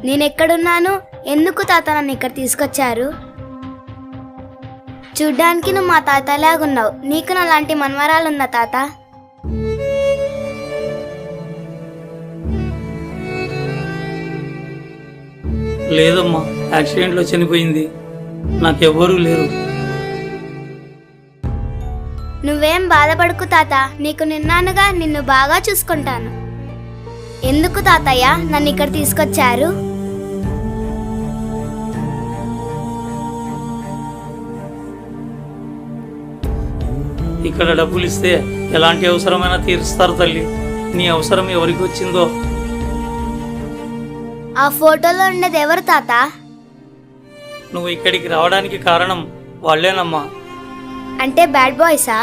నేనెక్కడున్నాను? ఎందుకు తాత నన్ను ఇక్కడ తీసుకొచ్చారు? చూడ్డానికి నువ్వు మా తాతలాగున్నావు. నీకు నాలాంటి మన్మరాలుందా తాత? లేదమ్మా, యాక్సిడెంట్లో చనిపోయింది. నాకెవ్వరూ లేరు. నువ్వేం బాధపడకు తాత, నీకు నిన్నానుగా, నిన్ను బాగా చూసుకుంటాను. ఎందుకు తాతయ్య నన్ను ఇక్కడ తీసుకొచ్చారు? ఇక్కడ డబ్బులు ఇస్తే ఎలాంటి అవసరమైనా తీరుస్తారు తల్లి. నీ అవసరం ఎవరికి వచ్చిందో. ఆ ఫోటోలో ఉండేది ఎవరు తాత? నువ్వు ఇక్కడికి రావడానికి కారణం వాళ్ళేనమ్మా. అంటే బ్యాడ్ బాయ్సా?